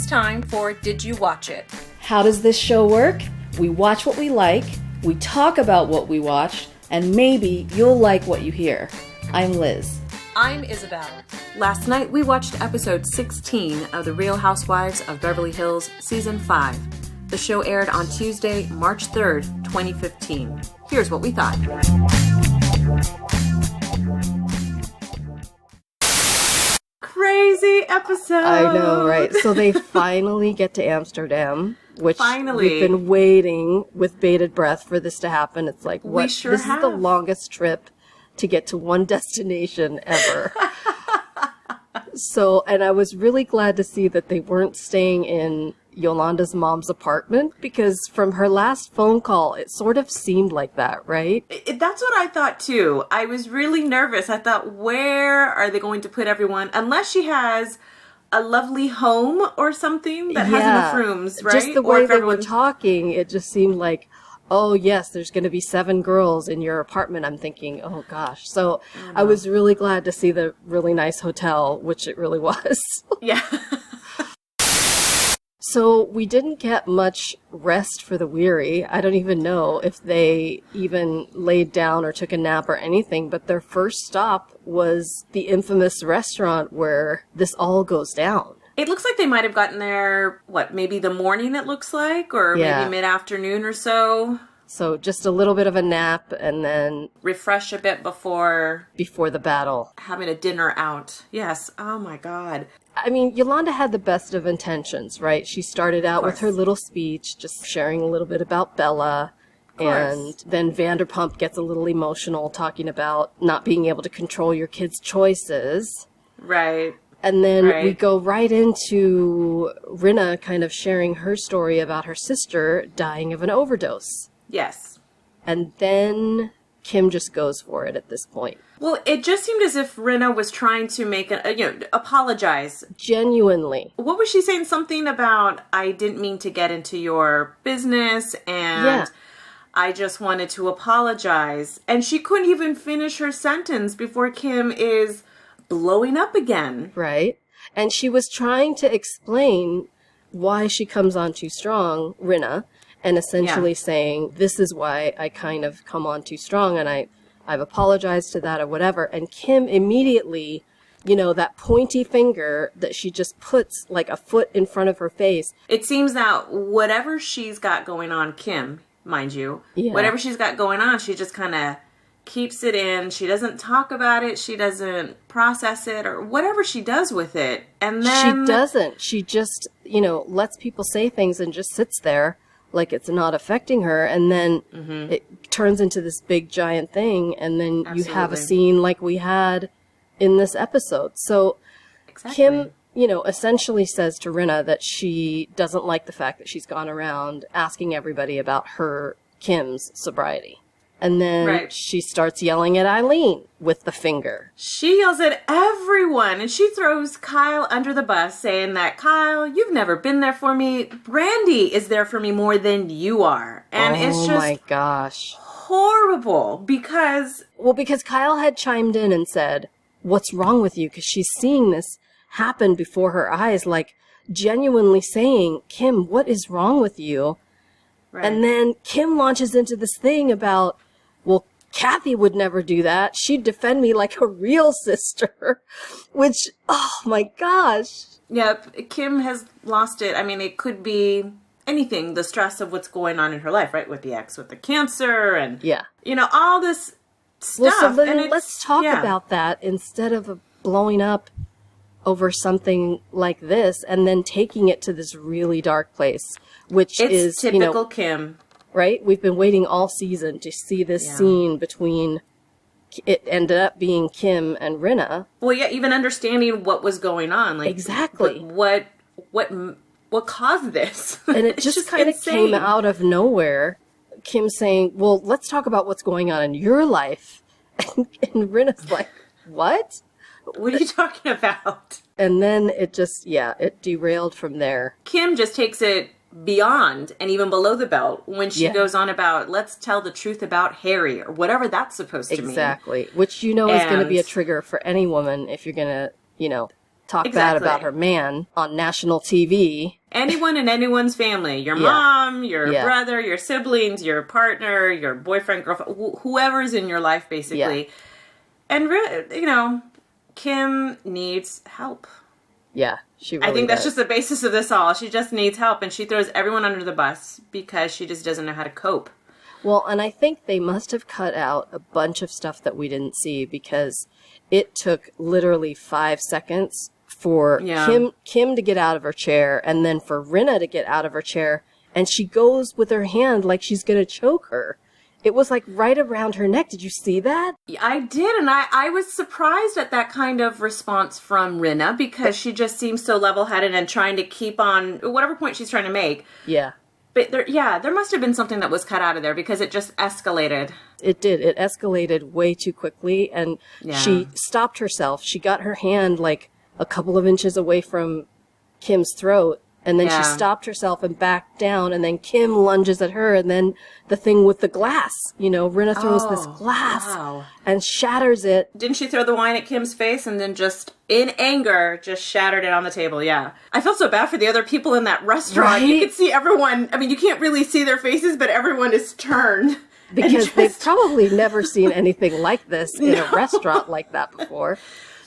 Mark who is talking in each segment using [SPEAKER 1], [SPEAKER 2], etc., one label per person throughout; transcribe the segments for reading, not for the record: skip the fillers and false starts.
[SPEAKER 1] It's time for Did You Watch It?
[SPEAKER 2] How does this show work? We watch what we like, we talk about what we watched, and maybe you'll like what you hear. I'm Liz.
[SPEAKER 1] I'm Isabelle. Last night we watched episode 16 of The Real Housewives of Beverly Hills Season 5. The show aired on Tuesday, March 3rd, 2015. Here's what we thought. Crazy episode!
[SPEAKER 2] I know, right? So they finally get to Amsterdam, which
[SPEAKER 1] Finally.
[SPEAKER 2] We've been waiting with bated breath for this to happen. It's like, what?
[SPEAKER 1] We sure
[SPEAKER 2] this
[SPEAKER 1] have.
[SPEAKER 2] is the longest trip to get to one destination ever. So, and I was really glad to see that they weren't staying in Yolanda's mom's apartment, because from her last phone call, it sort of seemed like that, right?
[SPEAKER 1] That's what I thought too. I was really nervous. I thought, where are they going to put everyone? Unless she has a lovely home or something that has enough rooms, right?
[SPEAKER 2] Just the way they were talking, it just seemed like, oh yes, there's going to be 7 girls in your apartment. I'm thinking, oh gosh. So I was really glad to see the really nice hotel, which it really was.
[SPEAKER 1] Yeah.
[SPEAKER 2] So we didn't get much rest for the weary. I don't even know if they even laid down or took a nap or anything, but their first stop was the infamous restaurant where this all goes down.
[SPEAKER 1] It looks like they might have gotten there, maybe the morning it looks like, or maybe mid-afternoon or so.
[SPEAKER 2] So just a little bit of a nap and then
[SPEAKER 1] refresh a bit before
[SPEAKER 2] the battle.
[SPEAKER 1] Having a dinner out. Yes. Oh my God.
[SPEAKER 2] I mean, Yolanda had the best of intentions, right? She started out with her little speech, just sharing a little bit about Bella. And then Vanderpump gets a little emotional, talking about not being able to control your kids' choices.
[SPEAKER 1] Right.
[SPEAKER 2] And then we go right into Rinna kind of sharing her story about her sister dying of an overdose.
[SPEAKER 1] Yes.
[SPEAKER 2] And then Kim just goes for it at this point.
[SPEAKER 1] Well, it just seemed as if Rinna was trying to apologize.
[SPEAKER 2] Genuinely.
[SPEAKER 1] What was she saying? Something about, I didn't mean to get into your business, and I just wanted to apologize. And she couldn't even finish her sentence before Kim is blowing up again.
[SPEAKER 2] Right. And she was trying to explain why she comes on too strong, Rinna, and essentially saying, this is why I kind of come on too strong, and I've apologized to that or whatever. And Kim immediately, that pointy finger that she just puts like a foot in front of her face.
[SPEAKER 1] It seems that whatever she's got going on, Kim, mind you, whatever she's got going on, she just kind of keeps it in. She doesn't talk about it. She doesn't process it, or whatever she does with it. And then
[SPEAKER 2] she doesn't. She just, lets people say things and just sits there like it's not affecting her, and then it turns into this big giant thing, and then you have a scene like we had in this episode. So Kim, essentially says to Rinna that she doesn't like the fact that she's gone around asking everybody about Kim's sobriety. And then she starts yelling at Eileen with the finger.
[SPEAKER 1] She yells at everyone, and she throws Kyle under the bus, saying that, Kyle, you've never been there for me. Brandi is there for me more than you are. And it's just
[SPEAKER 2] my gosh,
[SPEAKER 1] horrible, because
[SPEAKER 2] Kyle had chimed in and said, what's wrong with you? Because she's seeing this happen before her eyes, like genuinely saying, Kim, what is wrong with you? Right. And then Kim launches into this thing about, well, Kathy would never do that. She'd defend me like a real sister, which, oh my gosh.
[SPEAKER 1] Yep, Kim has lost it. I mean, it could be anything, the stress of what's going on in her life, right? With the ex, with the cancer, and, all this stuff.
[SPEAKER 2] Well, so then let's talk about that instead of blowing up over something like this and then taking it to this really dark place, which is
[SPEAKER 1] typical Kim.
[SPEAKER 2] Right? We've been waiting all season to see this scene between, it ended up being Kim and Rinna.
[SPEAKER 1] Well, yeah, even understanding what was going on. Like,
[SPEAKER 2] exactly.
[SPEAKER 1] What caused this?
[SPEAKER 2] And it just kind of came out of nowhere. Kim saying, well, let's talk about what's going on in your life. And Rinna's like, what?
[SPEAKER 1] What are you talking about?
[SPEAKER 2] And then it just, it derailed from there.
[SPEAKER 1] Kim just takes it beyond and even below the belt when she goes on about, let's tell the truth about Harry, or whatever that's supposed to mean.
[SPEAKER 2] Exactly. Which is going to be a trigger for any woman if you're going to, talk bad about her man on national TV.
[SPEAKER 1] Anyone in anyone's family. Your mom, your brother, your siblings, your partner, your boyfriend, girlfriend, whoever's in your life, basically. Yeah. And, Kim needs help.
[SPEAKER 2] Yeah, she really
[SPEAKER 1] I think that's
[SPEAKER 2] does.
[SPEAKER 1] just the basis of this all. She just needs help, and she throws everyone under the bus because she just doesn't know how to cope.
[SPEAKER 2] Well, and I think they must have cut out a bunch of stuff that we didn't see because it took literally 5 seconds for Kim to get out of her chair and then for Rinna to get out of her chair, and she goes with her hand like she's going to choke her. It was like right around her neck. Did you see that?
[SPEAKER 1] I did, and I was surprised at that kind of response from Rinna because she just seems so level-headed and trying to keep on whatever point she's trying to make.
[SPEAKER 2] Yeah.
[SPEAKER 1] But there must have been something that was cut out of there because it just escalated.
[SPEAKER 2] It did. It escalated way too quickly, and she stopped herself. She got her hand like a couple of inches away from Kim's throat, and then she stopped herself and backed down, and then Kim lunges at her, and then the thing with the glass. Rinna throws this glass and shatters it.
[SPEAKER 1] Didn't she throw the wine at Kim's face and then just, in anger, just shattered it on the table? Yeah. I felt so bad for the other people in that restaurant. Right? You could see everyone, you can't really see their faces, but everyone is turned.
[SPEAKER 2] Because they've probably never seen anything like this in a restaurant like that before.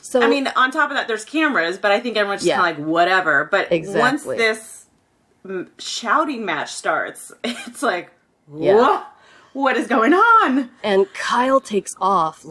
[SPEAKER 2] So,
[SPEAKER 1] on top of that, there's cameras, but I think everyone's just kind of like, whatever. But once this shouting match starts, it's like, what is going on?
[SPEAKER 2] And Kyle takes off,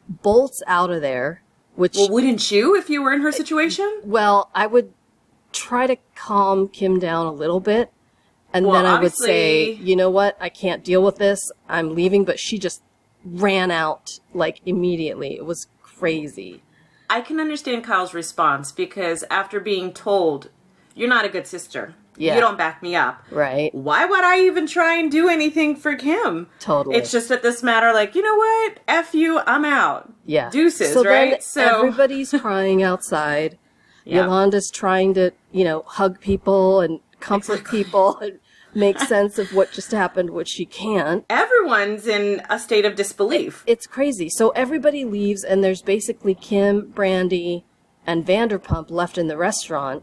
[SPEAKER 2] bolts out of there.
[SPEAKER 1] Well, wouldn't you if you were in her situation?
[SPEAKER 2] Well, I would try to calm Kim down a little bit. And then I would say, you know what? I can't deal with this. I'm leaving. But she just ran out, immediately. It was crazy.
[SPEAKER 1] I can understand Kyle's response because after being told, you're not a good sister. Yeah. You don't back me up.
[SPEAKER 2] Right.
[SPEAKER 1] Why would I even try and do anything for Kim?
[SPEAKER 2] Totally.
[SPEAKER 1] It's just at this matter, you know what? F you, I'm out.
[SPEAKER 2] Yeah.
[SPEAKER 1] Deuces,
[SPEAKER 2] right? So everybody's crying outside. Yolanda's trying to, hug people and comfort people and make sense of what just happened, which she can't.
[SPEAKER 1] Everyone's in a state of disbelief.
[SPEAKER 2] It's crazy. So everybody leaves, and there's basically Kim, Brandi, and Vanderpump left in the restaurant.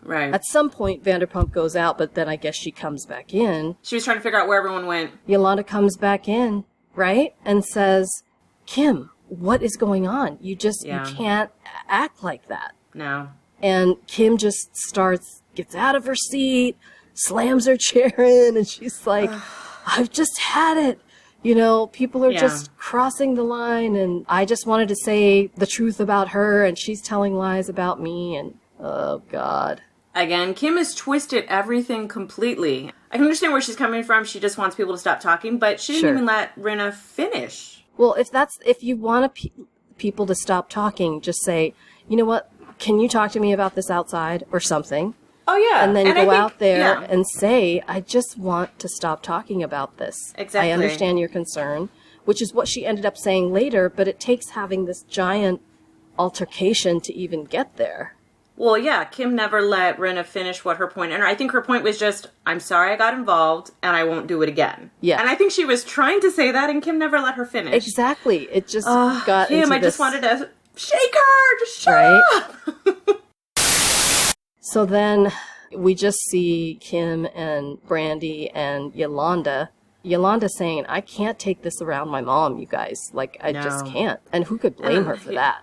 [SPEAKER 1] Right.
[SPEAKER 2] At some point, Vanderpump goes out, but then I guess she comes back in.
[SPEAKER 1] She was trying to figure out where everyone went.
[SPEAKER 2] Yolanda comes back in, right? And says, Kim, what is going on? You can't act like that.
[SPEAKER 1] No.
[SPEAKER 2] And Kim just gets out of her seat, slams her chair in, and she's like, I've just had it. People are just crossing the line, and I just wanted to say the truth about her, and she's telling lies about me, and oh, God.
[SPEAKER 1] Again, Kim has twisted everything completely. I can understand where she's coming from. She just wants people to stop talking, but she didn't even let Rinna finish.
[SPEAKER 2] Well, if you want people to stop talking, just say, you know what, can you talk to me about this outside or something?
[SPEAKER 1] Oh, yeah.
[SPEAKER 2] And then go out there and say, I just want to stop talking about this.
[SPEAKER 1] Exactly.
[SPEAKER 2] I understand your concern, which is what she ended up saying later, but it takes having this giant altercation to even get there.
[SPEAKER 1] Well, yeah, Kim never let Rinna finish what her point, and I think her point was just, I'm sorry I got involved, and I won't do it again.
[SPEAKER 2] Yeah.
[SPEAKER 1] And I think she was trying to say that, and Kim never let her finish.
[SPEAKER 2] Exactly. It just got
[SPEAKER 1] Kim,
[SPEAKER 2] into
[SPEAKER 1] I just wanted to shake her! Just shut up!
[SPEAKER 2] So then we just see Kim and Brandi and Yolanda. Yolanda saying, I can't take this around my mom, you guys. I just can't. And who could blame her for that?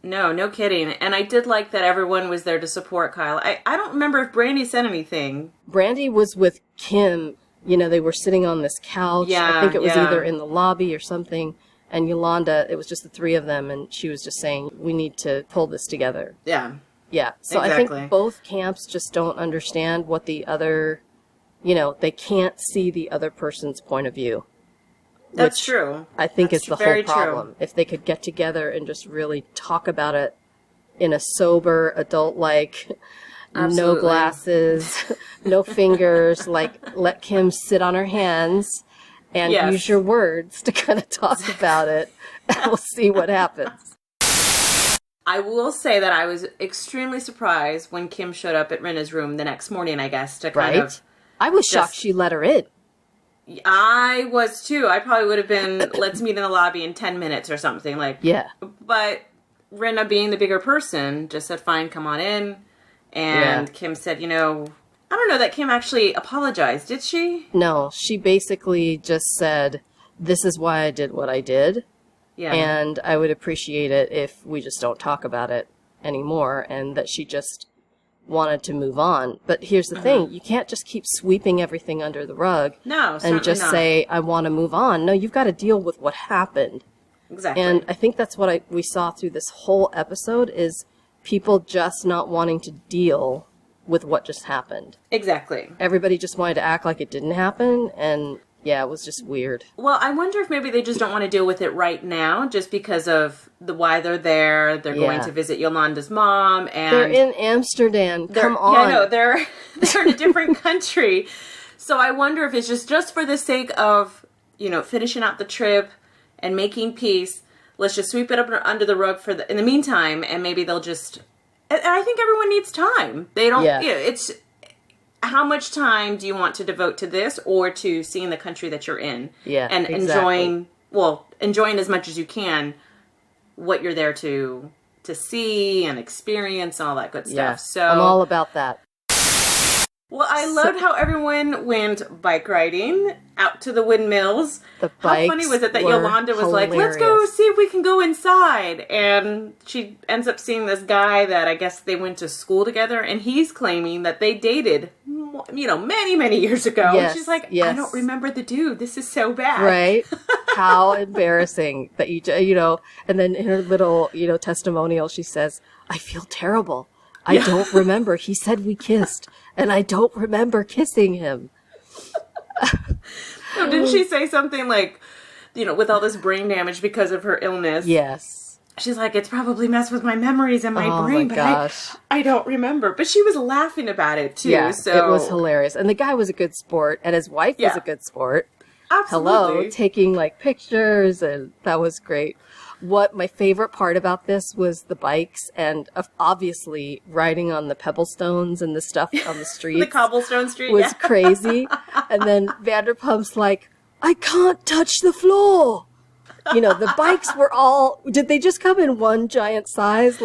[SPEAKER 1] No kidding. And I did like that everyone was there to support Kyle. I don't remember if Brandi said anything.
[SPEAKER 2] Brandi was with Kim. They were sitting on this couch.
[SPEAKER 1] Yeah,
[SPEAKER 2] I think it was either in the lobby or something. And Yolanda, it was just the three of them. And she was just saying, we need to pull this together.
[SPEAKER 1] Yeah.
[SPEAKER 2] Yeah. So exactly. I think both camps just don't understand what the other, they can't see the other person's point of view.
[SPEAKER 1] That's true.
[SPEAKER 2] I think is the whole problem. True. If they could get together and just really talk about it in a sober, adult-like, no glasses, no fingers, let Kim sit on her hands and use your words to kind of talk about it, and we'll see what happens.
[SPEAKER 1] I will say that I was extremely surprised when Kim showed up at Rinna's room the next morning, I guess, to kind of...
[SPEAKER 2] I was shocked she let her in.
[SPEAKER 1] I was too. I probably would have been, let's meet in the lobby in 10 minutes or something.
[SPEAKER 2] Yeah.
[SPEAKER 1] But Rinna, being the bigger person, just said, fine, come on in. And Kim said, I don't know that Kim actually apologized, did she?
[SPEAKER 2] No, she basically just said, this is why I did what I did. Yeah. And I would appreciate it if we just don't talk about it anymore, and that she just wanted to move on. But here's the thing, you can't just keep sweeping everything under the rug.
[SPEAKER 1] No,
[SPEAKER 2] and just
[SPEAKER 1] not.
[SPEAKER 2] say, I want to move on. No, you've got to deal with what happened.
[SPEAKER 1] Exactly.
[SPEAKER 2] And I think that's what we saw through this whole episode is people just not wanting to deal with what just happened.
[SPEAKER 1] Exactly.
[SPEAKER 2] Everybody just wanted to act like it didn't happen, and yeah, it was just weird.
[SPEAKER 1] Well, I wonder if maybe they just don't want to deal with it right now, just because of why they're there. They're going to visit Yolanda's mom, and
[SPEAKER 2] they're in Amsterdam. Come on.
[SPEAKER 1] Yeah, no, they're in a different country. So I wonder if it's just for the sake of, finishing out the trip and making peace. Let's just sweep it up under the rug in the meantime, and maybe they'll just. And I think everyone needs time. They don't. Yeah. It's. How much time do you want to devote to this or to seeing the country that you're in?
[SPEAKER 2] Yeah,
[SPEAKER 1] and enjoying as much as you can what you're there to see and experience and all that good stuff.
[SPEAKER 2] Yeah,
[SPEAKER 1] so
[SPEAKER 2] I'm all about that.
[SPEAKER 1] Well, I loved how everyone went bike riding out to the windmills.
[SPEAKER 2] The bikes
[SPEAKER 1] How funny was it that Yolanda was like, let's go see if we can go inside. And she ends up seeing this guy that I guess they went to school together, and he's claiming that they dated, many, many years ago.
[SPEAKER 2] Yes,
[SPEAKER 1] and she's like, I don't remember the dude. This is so bad.
[SPEAKER 2] Right? How embarrassing that and then in her little, testimonial, she says, I feel terrible. I don't remember. He said we kissed, and I don't remember kissing him.
[SPEAKER 1] So didn't she say something like, with all this brain damage because of her illness?
[SPEAKER 2] Yes.
[SPEAKER 1] She's like, it's probably messed with my memories and my brain, but I don't remember. But she was laughing about it, too.
[SPEAKER 2] Yeah,
[SPEAKER 1] so
[SPEAKER 2] it was hilarious. And the guy was a good sport, and his wife was a good sport.
[SPEAKER 1] Absolutely.
[SPEAKER 2] Hello, taking, pictures, and that was great. What my favorite part about this was the bikes and obviously riding on the pebble stones and the stuff on the streets.
[SPEAKER 1] The cobblestone street
[SPEAKER 2] was crazy. And then Vanderpump's like, I can't touch the floor. The bikes were did they just come in one giant size?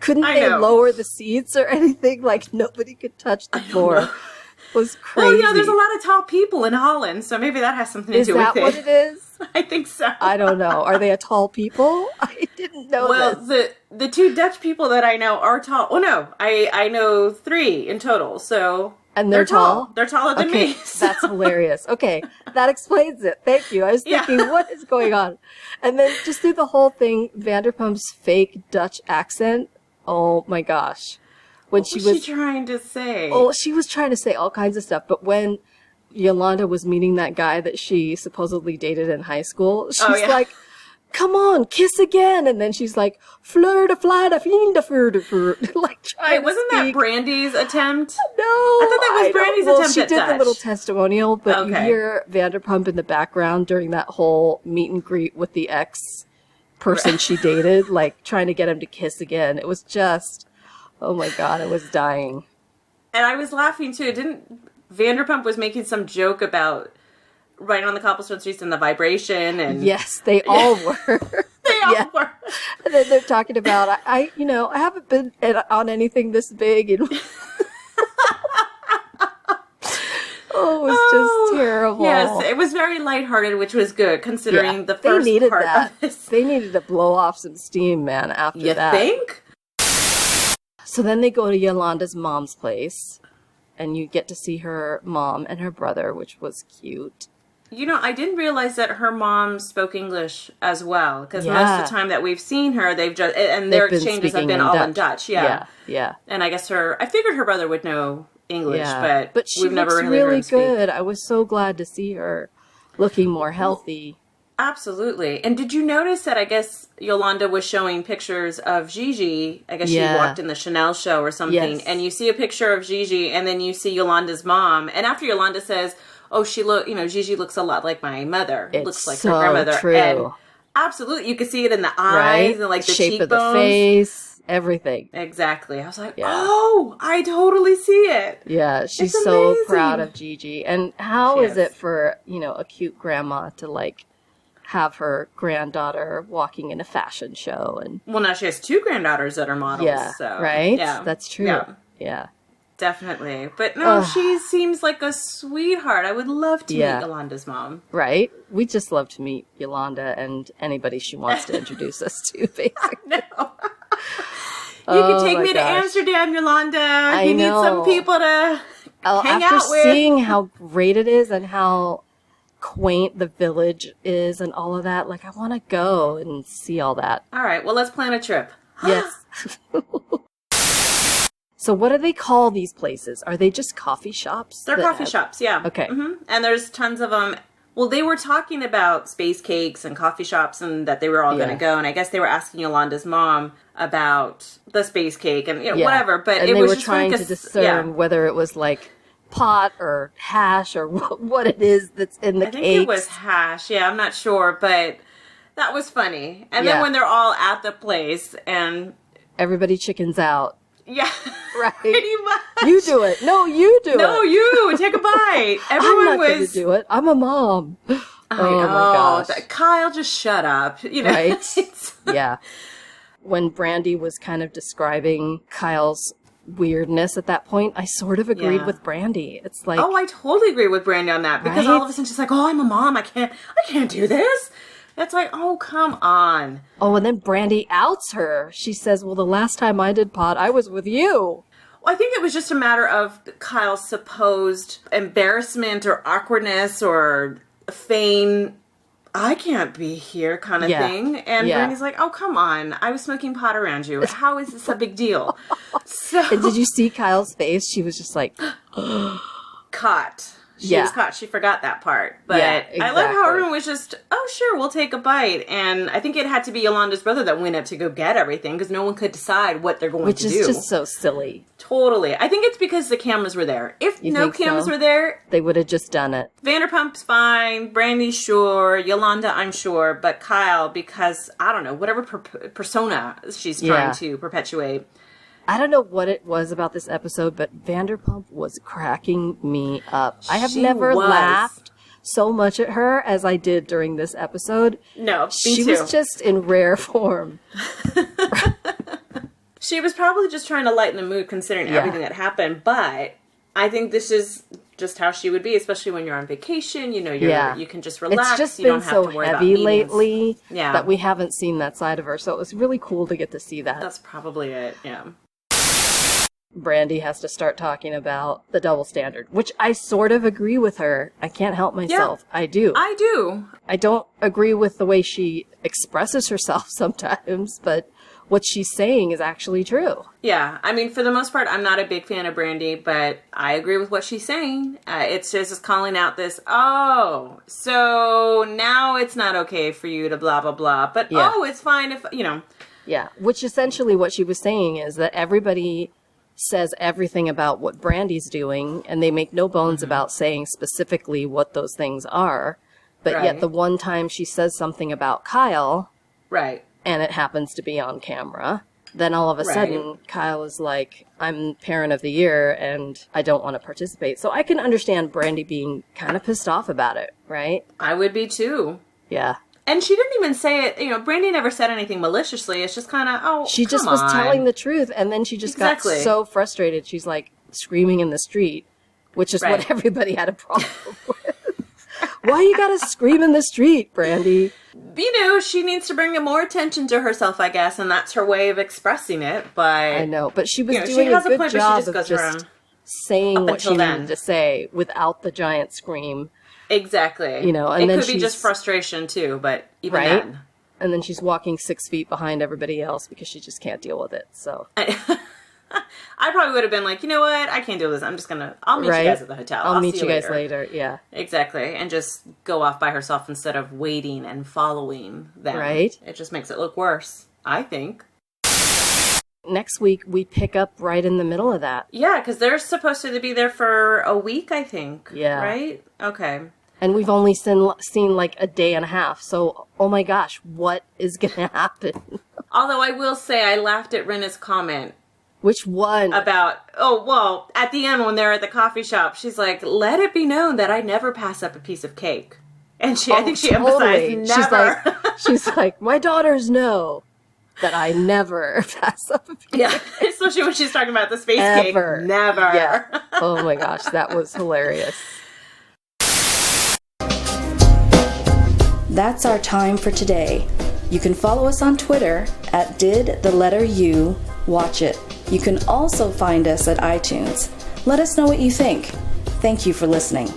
[SPEAKER 2] Couldn't they lower the seats or anything? Nobody could touch the floor. It was crazy.
[SPEAKER 1] Well, there's a lot of tall people in Holland, so maybe that has something to do with it.
[SPEAKER 2] Is that what it is?
[SPEAKER 1] I think so.
[SPEAKER 2] I don't know. Are they a tall people? I didn't know this.
[SPEAKER 1] Well, the two Dutch people that I know are tall. Oh, no. I know 3 in total, so...
[SPEAKER 2] And they're tall?
[SPEAKER 1] They're taller than me. So.
[SPEAKER 2] That's hilarious. Okay, that explains it. Thank you. I was thinking, what is going on? And then just through the whole thing, Vanderpump's fake Dutch accent, oh my gosh.
[SPEAKER 1] What was she trying to say?
[SPEAKER 2] Oh, she was trying to say all kinds of stuff, but when Yolanda was meeting that guy that she supposedly dated in high school, she's like, come on, kiss again. And then she's like, fleur de fly de fin de fleur de fleur.
[SPEAKER 1] Wait, wasn't that Brandi's attempt?
[SPEAKER 2] No.
[SPEAKER 1] I thought that was Brandi's attempt
[SPEAKER 2] she
[SPEAKER 1] at
[SPEAKER 2] did
[SPEAKER 1] Dutch.
[SPEAKER 2] The little testimonial, but you hear Vanderpump in the background during that whole meet and greet with the ex-person she dated, trying to get him to kiss again. It was just, oh my God, I was dying.
[SPEAKER 1] And I was laughing too. Vanderpump was making some joke about riding on the cobblestone streets and the vibration, and
[SPEAKER 2] yes, they all were.
[SPEAKER 1] They all were.
[SPEAKER 2] And then they're talking about I haven't been on anything this big, and oh, it was just terrible.
[SPEAKER 1] Yes, it was very lighthearted, which was good considering the first part of this.
[SPEAKER 2] They needed to blow off some steam, man. After that,
[SPEAKER 1] you think?
[SPEAKER 2] So then they go to Yolanda's mom's place, and you get to see her mom and her brother, which was cute.
[SPEAKER 1] I didn't realize that her mom spoke English as well, because most of the time that we've seen her, their exchanges have been all in Dutch. Yeah. And I guess I figured her brother would know English, but
[SPEAKER 2] she
[SPEAKER 1] we've never
[SPEAKER 2] looks
[SPEAKER 1] really heard him speak.
[SPEAKER 2] Good. I was so glad to see her looking more healthy.
[SPEAKER 1] Absolutely. And did you notice that I guess Yolanda was showing pictures of Gigi? I guess she walked in the Chanel show or something. Yes. And you see a picture of Gigi, and then you see Yolanda's mom. And after Yolanda says, oh, Gigi looks a lot like my mother.
[SPEAKER 2] It's
[SPEAKER 1] looks like
[SPEAKER 2] so
[SPEAKER 1] her grandmother.
[SPEAKER 2] True.
[SPEAKER 1] And absolutely. You could see it in the eyes and the
[SPEAKER 2] shape
[SPEAKER 1] cheekbones.
[SPEAKER 2] of the face, everything.
[SPEAKER 1] Exactly. I was like, oh, I totally see it.
[SPEAKER 2] Yeah, she's so proud of Gigi. And how is it for, a cute grandma to have her granddaughter walking in a fashion show. And
[SPEAKER 1] well, now she has 2 granddaughters that are models.
[SPEAKER 2] yeah,
[SPEAKER 1] so,
[SPEAKER 2] right?
[SPEAKER 1] Yeah.
[SPEAKER 2] That's true. Yeah.
[SPEAKER 1] Definitely. But no, she seems like a sweetheart. I would love to meet Yolanda's mom.
[SPEAKER 2] Right? We just love to meet Yolanda and anybody she wants to introduce us to, basically.
[SPEAKER 1] No. You can take me to Amsterdam, Yolanda. You need some people to hang out with.
[SPEAKER 2] After seeing how great it is and how quaint the village is and all of that, like, I want to go and see all that.
[SPEAKER 1] All right. Well, let's plan a trip.
[SPEAKER 2] Yes. So what do they call these places? Are they just coffee shops?
[SPEAKER 1] They're coffee shops, yeah.
[SPEAKER 2] Okay.
[SPEAKER 1] Mm-hmm. And there's tons of them. Well, they were talking about space cakes and coffee shops and that they were all going to go. And I guess they were asking Yolanda's mom about the space cake and whatever. But
[SPEAKER 2] and
[SPEAKER 1] it
[SPEAKER 2] they
[SPEAKER 1] was
[SPEAKER 2] were
[SPEAKER 1] just
[SPEAKER 2] trying
[SPEAKER 1] like
[SPEAKER 2] to discern whether it was like pot or hash or what it is that's in the cake.
[SPEAKER 1] I think it was hash. Yeah, I'm not sure. But that was funny. And then when they're all at the place and
[SPEAKER 2] everybody chickens out.
[SPEAKER 1] Yeah.
[SPEAKER 2] Right.
[SPEAKER 1] Pretty much.
[SPEAKER 2] You do it. No, you do it.
[SPEAKER 1] No, you. Take a bite. Everyone
[SPEAKER 2] I'm not going to do it. I'm a mom.
[SPEAKER 1] Oh
[SPEAKER 2] my gosh.
[SPEAKER 1] Kyle, just shut up. You know?
[SPEAKER 2] Right? Yeah. When Brandi was kind of describing Kyle's weirdness at that point, I sort of agreed with Brandi. It's like...
[SPEAKER 1] Oh, I totally agree with Brandi on that. Because all of a sudden she's like, oh, I'm a mom. I can't do this. It's like, oh, come on.
[SPEAKER 2] Oh, and then Brandi outs her. She says, well, the last time I did pot, I was with you.
[SPEAKER 1] Well, I think it was just a matter of Kyle's supposed embarrassment or awkwardness or feign, I can't be here kind of thing. And Brandi's like, oh, come on. I was smoking pot around you. How is this a big deal?
[SPEAKER 2] And did you see Kyle's face? She was just like...
[SPEAKER 1] Caught. She was caught. She forgot that part. But exactly. I love how everyone was just, oh, sure, we'll take a bite. And I think it had to be Yolanda's brother that went up to go get everything because no one could decide what they're going to do.
[SPEAKER 2] Which is just so silly.
[SPEAKER 1] Totally. I think it's because the cameras were there. If no cameras were there...
[SPEAKER 2] They would have just done it.
[SPEAKER 1] Vanderpump's fine. Brandi's sure. Yolanda, I'm sure. But Kyle, because, I don't know, whatever persona she's trying to perpetuate...
[SPEAKER 2] I don't know what it was about this episode, but Vanderpump was cracking me up. I have never laughed so much at her as I did during this episode.
[SPEAKER 1] No,
[SPEAKER 2] she was just in rare form.
[SPEAKER 1] She was probably just trying to lighten the mood considering everything that happened, but I think this is just how she would be, especially when you're on vacation. You know, you can just relax.
[SPEAKER 2] It's just
[SPEAKER 1] you
[SPEAKER 2] been
[SPEAKER 1] don't have
[SPEAKER 2] so
[SPEAKER 1] to worry
[SPEAKER 2] heavy
[SPEAKER 1] about
[SPEAKER 2] lately that we haven't seen that side of her, so it was really cool to get to see that.
[SPEAKER 1] That's probably it, yeah.
[SPEAKER 2] Brandi has to start talking about the double standard, which I sort of agree with her. I can't help myself. Yeah, I do. I don't agree with the way she expresses herself sometimes, but what she's saying is actually true.
[SPEAKER 1] Yeah. I mean, for the most part, I'm not a big fan of Brandi, but I agree with what she's saying. It's just calling out this, oh, so now it's not okay for you to blah, blah, blah. But, it's fine if, you know.
[SPEAKER 2] Yeah. Which essentially what she was saying is that everybody says everything about what Brandi's doing, and they make no bones about saying specifically what those things are. But yet the one time she says something about Kyle, and it happens to be on camera, then all of a sudden Kyle is like, I'm parent of the year and I don't want to participate. So I can understand Brandi being kind of pissed off about it, right?
[SPEAKER 1] I would be too.
[SPEAKER 2] Yeah.
[SPEAKER 1] And she didn't even say it, you know, Brandi never said anything maliciously. It's just kind of,
[SPEAKER 2] she just was telling the truth, and then she just got so frustrated. She's like screaming in the street, which is what everybody had a problem with. Why you gotta scream in the street, Brandi?
[SPEAKER 1] You know, she needs to bring more attention to herself, I guess, and that's her way of expressing it, but...
[SPEAKER 2] I know, but she was doing a good job of just saying what she needed to say without the giant scream.
[SPEAKER 1] Exactly.
[SPEAKER 2] You know, and
[SPEAKER 1] it
[SPEAKER 2] then
[SPEAKER 1] could be just frustration too, but even then.
[SPEAKER 2] And then she's walking 6 feet behind everybody else because she just can't deal with it. So
[SPEAKER 1] I probably would have been like, you know what? I can't deal with this. I'm just I'll meet you guys at the hotel.
[SPEAKER 2] I'll meet you guys later. Yeah.
[SPEAKER 1] Exactly. And just go off by herself instead of waiting and following them.
[SPEAKER 2] Right.
[SPEAKER 1] It just makes it look worse, I think.
[SPEAKER 2] Next week, we pick up right in the middle of that.
[SPEAKER 1] Yeah, because they're supposed to be there for a week, I think.
[SPEAKER 2] Yeah.
[SPEAKER 1] Right? Okay.
[SPEAKER 2] And we've only seen like a day and a half. So, oh my gosh, what is going to happen?
[SPEAKER 1] Although I will say I laughed at Rinna's comment.
[SPEAKER 2] Which one?
[SPEAKER 1] About, at the end when they're at the coffee shop, she's like, let it be known that I never pass up a piece of cake. And I think she emphasized never.
[SPEAKER 2] She's like, my daughters know that I never pass up a piece.
[SPEAKER 1] Yeah, especially when she's talking about the space cake. Never.
[SPEAKER 2] Yeah. Oh my gosh, that was hilarious.
[SPEAKER 3] That's our time for today. You can follow us on Twitter at didthelletteru watch it. You can also find us at iTunes. Let us know what you think. Thank you for listening.